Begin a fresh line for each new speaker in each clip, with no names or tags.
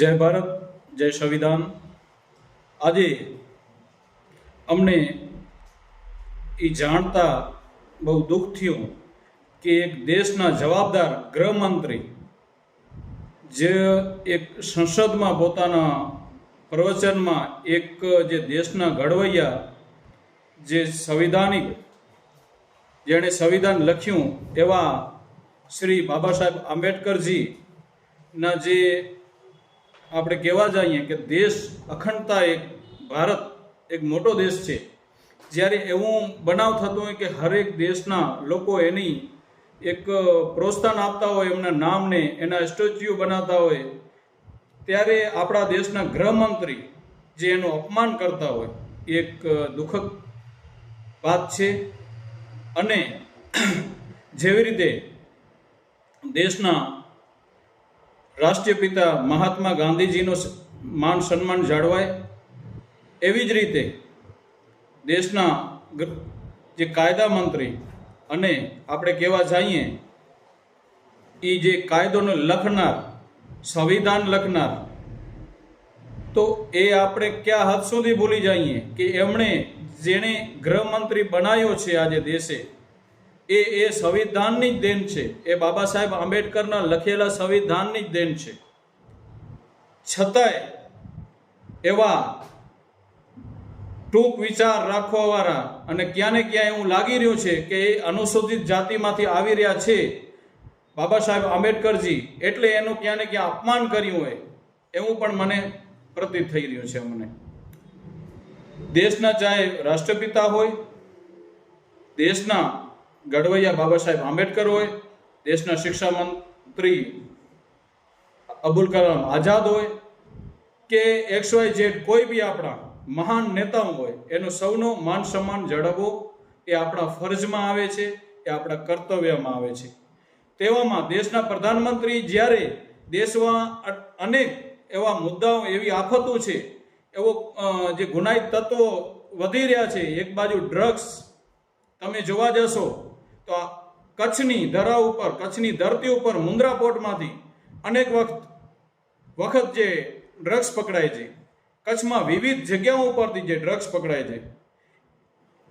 જય ભારત, જય સંવિધાન। આજે અમને એ જાણતા બહુ દુઃખ થયું કે એક દેશના જવાબદાર ગૃહમંત્રી જે એક સંસદમાં પોતાના પ્રવચનમાં એક જે દેશના ઘડવૈયા જે સંવિધાનિક જેણે સંવિધાન લખ્યું એવા શ્રી બાબા સાહેબ આંબેડકરજીના જે આપણે કહેવા જઈએ કે દેશ અખંડતા એક ભારત એક મોટો દેશ છે, જ્યારે એવું બનાવ થતો હોય કે હરેક દેશના લોકો એની એક પ્રોત્સાહન આપતા હોય, એમના નામને એના સ્ટેચ્યુ બનાવતા હોય, ત્યારે આપણા દેશના ગૃહમંત્રી જે એનું અપમાન કરતા હોય એક દુઃખદ વાત છે। અને જેવી રીતે દેશના રાષ્ટ્રીય પિતા મહાત્મા ગાંધીજીનો માન સન્માન જાળવાય, એવી જ રીતે દેશના જે કાયદા મંત્રી અને આપણે કહેવા જઈએ એ જે કાયદોને લખનાર, સંવિધાન લખનાર, તો એ આપણે ક્યાં હદ સુધી ભૂલી જઈએ કે એમણે જેણે ગૃહમંત્રી બનાવ્યો છે આજે દેશે, એ સંવિધાનની જ દેન છે, એ બાબા સાહેબ આંબેડકરના લખેલા સંવિધાનની જ દેન છે। છતાંય એવા ટૂંક વિચાર રાખવાવાળા અને ક્યાં ને ક્યાં એવું લાગી રહ્યું છે કે એ અનુસૂચિત જાતિમાંથી આવી રહ્યા છે બાબા સાહેબ આંબેડકરજી, એટલે એનું ક્યાં ને ક્યાં અપમાન કર્યું હોય એવું પણ મને પ્રતીત થઈ રહ્યું છે। મને દેશના ચાહે રાષ્ટ્રપિતા હોય, દેશના ઘડવૈયા બાબા સાહેબ આંબેડકર હોય, દેશના શિક્ષા મંત્રી અબુલ કલામ આઝાદ હોય કે XYZ કોઈ બી આપણા મહાન નેતાઓ હોય, એનો સૌનો માન સન્માન જાળવવો એ આપણા ફરજમાં આવે છે, એ આપણા કર્તવ્યમાં આવે છે। તેવામાં દેશના પ્રધાનમંત્રી જ્યારે દેશમાં અનેક એવા મુદ્દાઓ, એવી આફતો છે, એવો જે ગુનાહિત તત્વો વધી રહ્યા છે, એક બાજુ ડ્રગ્સ, તમે જોવા જશો તો કચ્છની ધરા ઉપર, કચ્છની ધરતી ઉપર મુન્દ્રા પોર્ટમાંથી અનેક વખત જે ડ્રગ્સ પકડાય છે, કચ્છમાં વિવિધ જગ્યાઓ ઉપરથી જે ડ્રગ્સ પકડાય છે,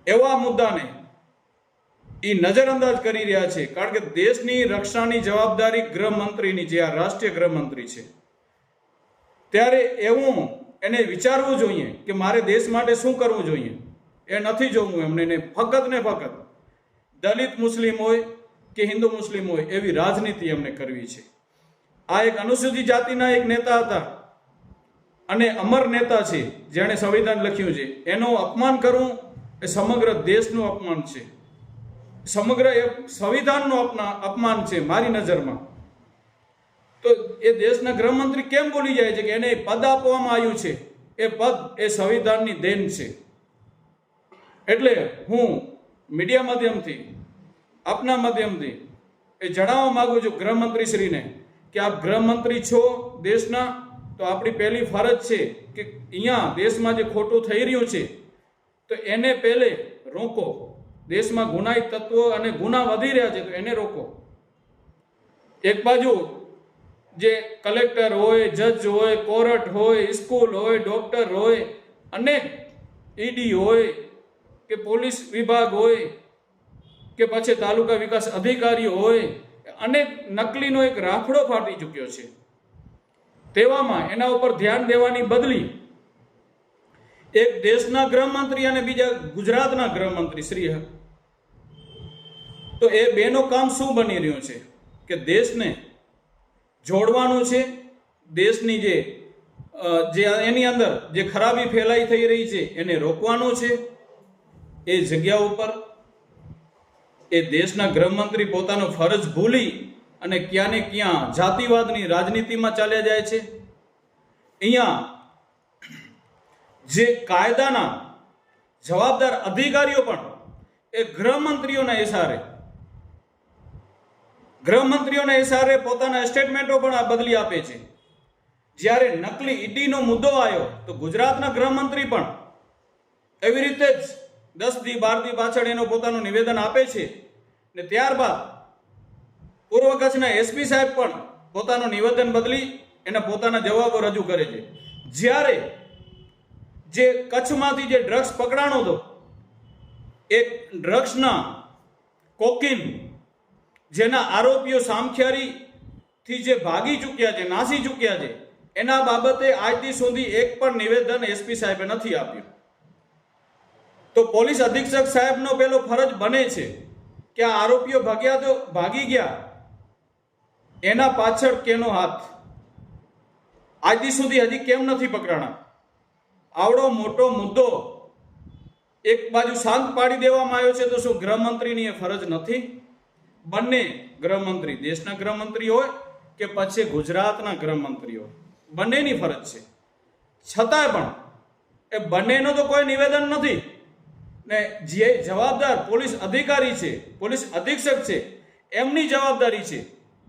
એવા મુદ્દાને એ નજરઅંદાજ કરી રહ્યા છે। કારણ કે દેશની રક્ષાની જવાબદારી ગૃહમંત્રીની, જે આ રાષ્ટ્રીય ગૃહમંત્રી છે, ત્યારે એવું એને વિચારવું જોઈએ કે મારે દેશ માટે શું કરવું જોઈએ। એ નથી જોવું એમને ફક્ત ને ફક્ત દલિત મુસ્લિમ હોય કે હિન્દુ મુસ્લિમ હોય એવી રાજનીતિ એમને કરવી છે। આ એક અનુસૂચિત જાતિના એક નેતા હતા અને અમર નેતા છે, જેણે સંવિધાન લખ્યું છે, એનું અપમાન કરવું એ સમગ્ર દેશનું અપમાન છે, સમગ્ર એ સંવિધાનનું અપમાન છે મારી નજરમાં। તો એ દેશના ગૃહમંત્રી કેમ બોલી જાય છે કે એને પદ આપવામાં આવ્યું છે, એ પદ એ સંવિધાનની દેન છે। એટલે હું મીડિયા માધ્યમથી, આપના માધ્યમથી એ જણાવવા માંગુ છું ગૃહમંત્રીશ્રીને કે આપ ગૃહમંત્રી છો દેશના, તો આપણી પહેલી ફરજ છે કે અહીંયા દેશમાં જે ખોટું થઈ રહ્યું છે તો એને પહેલે રોકો। દેશમાં ગુનાહિત તત્વો અને ગુના વધી રહ્યા છે તો એને રોકો। એક બાજુ જે કલેક્ટર હોય, જજ હોય, કોર્ટ હોય, સ્કૂલ હોય, ડોક્ટર હોય, અનેક ઈડી હોય કે પોલીસ વિભાગ હોય કે પછી તાલુકા વિકાસ અધિકારીઓ હોય, અનેક નકલીનો એક રાફડો ફાટી ચૂક્યો છે। તેવામાં એના ઉપર ધ્યાન દેવાની બદલી એક દેશના ગૃહમંત્રી અને બીજા ગુજરાતના ગૃહમંત્રી શ્રી, તો એ બેનું કામ શું બની રહ્યું છે કે દેશને જોડવાનું છે, દેશની જે એની અંદર જે ખરાબી ફેલાઈ થઈ રહી છે એને રોકવાનું છે। એ જગ્યા ઉપર એ દેશના ગૃહમંત્રી પોતાનો ફરજ ભૂલી અને ક્યાં ને ક્યાં જાતિવાદની રાજનીતિમાં ચાલ્યા જાય છે। અહીંયા જે કાયદાના જવાબદાર અધિકારીઓ પણ એ ગૃહમંત્રીઓના ઇશારે પોતાના સ્ટેટમેન્ટો પણ આ બદલી આપે છે। જ્યારે નકલી ઈડીનો મુદ્દો આવ્યો તો ગુજરાતના ગૃહમંત્રી પણ એવી રીતે જ 10 દી 12 દી પાછળ એનું પોતાનું નિવેદન આપે છે ને ત્યારબાદ પૂર્વ કચ્છના SP સાહેબ પણ પોતાનું નિવેદન બદલી એના પોતાના જવાબો રજૂ કરે છે. જ્યારે જે કચ્છમાંથી જે ડ્રગ્સ પકડાણો હતો, એક ડ્રગ્સના કોકીન જેના આરોપીઓ સામખિયારીથી જે ભાગી ચૂક્યા છે, નાસી ચૂક્યા છે, એના બાબતે આજથી સુધી એક પણ નિવેદન એસપી સાહેબે નથી આપ્યું. તો પોલીસ અધિક્ષક સાહેબનો પેલો ફરજ બને છે કે આ આરોપીઓ ભાગી ગયા, એના પાછળ કેનો હાથ? આજથી સુધી હજી કેમ નથી પકડાણા? આવડો મોટો મુદ્દો એક બાજુ શાંત પાડી દેવામાં આવ્યો છે, તો શું ગૃહમંત્રીની એ ફરજ નથી? બંને ગૃહમંત્રી, દેશના ગૃહમંત્રી હોય કે પછી ગુજરાતના ગૃહમંત્રી હોય, બંનેની ફરજ છે. છતાંય પણ એ બંનેનો તો કોઈ નિવેદન નથી ને. જે જવાબદાર પોલીસ અધિકારી છે, પોલીસ અધિક્ષક છે, એમની જવાબદારી છે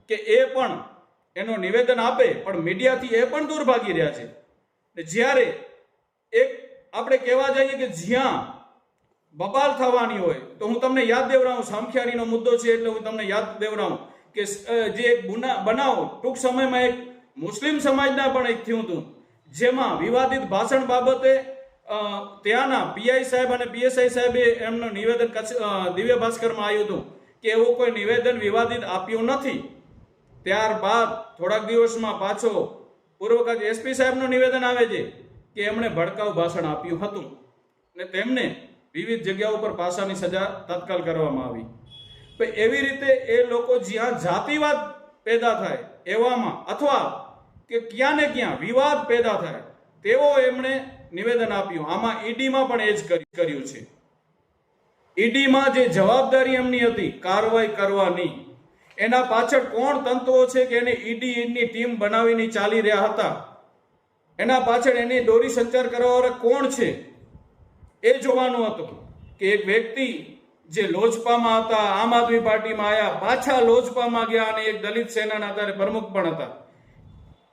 કે એ પણ એનું નિવેદન આપે, પણ મીડિયાથી એ પણ દૂર ભાગી રહ્યા છે. જ્યારે એક આપણે કહેવા જઈએ કે જ્યાં બબાલ થવાની હોય, તો હું તમને યાદ દેવડાવું, સામખિયારીનો મુદ્દો છે એટલે હું તમને યાદ દેવડાવું કે જે એક બનાવ ટૂંક સમયમાં એક મુસ્લિમ સમાજના પણ એક થયું હતું, જેમાં વિવાદિત ભાષણ બાબતે ત્યાંના પીઆઈ સાહેબ અને પીએસઆઈ સાહેબે એમનું નિવેદન દિવ્ય ભાસ્કરમાં આવ્યું હતું કે એવું કોઈ નિવેદન વિવાદિત આપ્યું નથી. ત્યારબાદ થોડાક દિવસમાં પાછો પૂર્વ કચ્છ એસપી સાહેબનું નિવેદન આવે છે કે એમણે ભડકાઉ ભાષણ આપ્યું હતું ને તેમને વિવિધ જગ્યાઓ પર પાસાની સજા તત્કાલ કરવામાં આવી. એવી રીતે એ લોકો જ્યાં જાતિવાદ પેદા થાય એવામાં, અથવા કે ક્યાં ને ક્યાં વિવાદ પેદા થાય તેવો એમણે નિવેદન આપ્યું. આમાં ઈડીમાં પણ એ જ કર્યું છે. ઈડીમાં જે જવાબદારી એમની હતી કાર્યવાહી કરવાની, એના પાછળ કોણ તંતુઓ છે કે એને ઈડીની ટીમ બનાવીને ચાલી રહ્યા હતા, એના પાછળ એની દોરી સંચાર કરવાવાળા કોણ છે એ જોવાનું હતું. કે એક વ્યક્તિ જે લોજપામાં હતા, આમ આદમી પાર્ટીમાં આવ્યા, પાછા લોજપામાં ગયા અને એક દલિત સેનાના અત્યારે પ્રમુખ પણ હતા,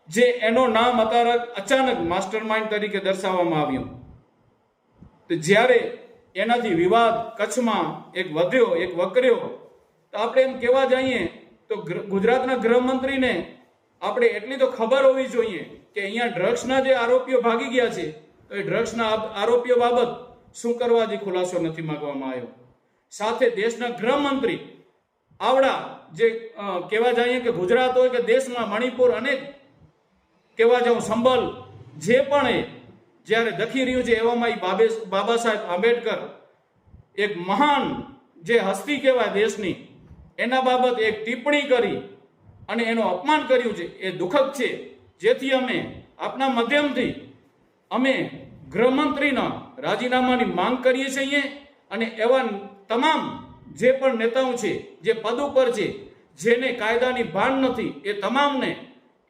જે એનો નામ અત્યારે અચાનક માસ્ટર માઇન્ડ તરીકે દર્શાવવામાં આવ્યું. તો જ્યારે એનાથી વિવાદ કચ્છમાં એક વધ્યો, એક વકર્યો, તો આપણે એમ કહેવા જઈએ તો ગુજરાતના ગૃહમંત્રીને આપણે એટલી તો ખબર હોવી જોઈએ કે અહીંયા ડ્રગ્સના જે આરોપીઓ ભાગી ગયા છે, તો એ ડ્રગ્સના આરોપીઓ બાબત શું કરવા જે ખુલાસો નથી માંગવામાં આવ્યો. સાથે દેશના ગૃહમંત્રી આવડા જે કહેવા જઈએ કે ગુજરાત હોય કે દેશમાં મણિપુર, અનેક કહેવા જાઉં સંભલ, જે પણ એ જ્યારે દખી રહ્યું છે, એવામાં બાબા સાહેબ આંબેડકર એક મહાન જે હસ્તી કહેવાય દેશની, એના બાબત એક ટિપ્પણી કરી અને એનું અપમાન કર્યું છે, એ દુઃખદ છે. જેથી અમે આપના માધ્યમથી અમે ગૃહમંત્રીના રાજીનામાની માંગ કરીએ છીએ અને એવા તમામ જે પણ નેતાઓ છે, જે પદ ઉપર છે, જેને કાયદાની ભાન નથી, એ તમામને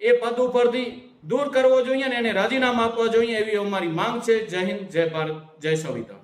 એ પદ ઉપરથી દૂર કરવો જોઈએ અને એને રાજીનામા આપવા જોઈએ, એવી અમારી માંગ છે. જય હિન્દ, જય ભારત, જય સંવિધાન.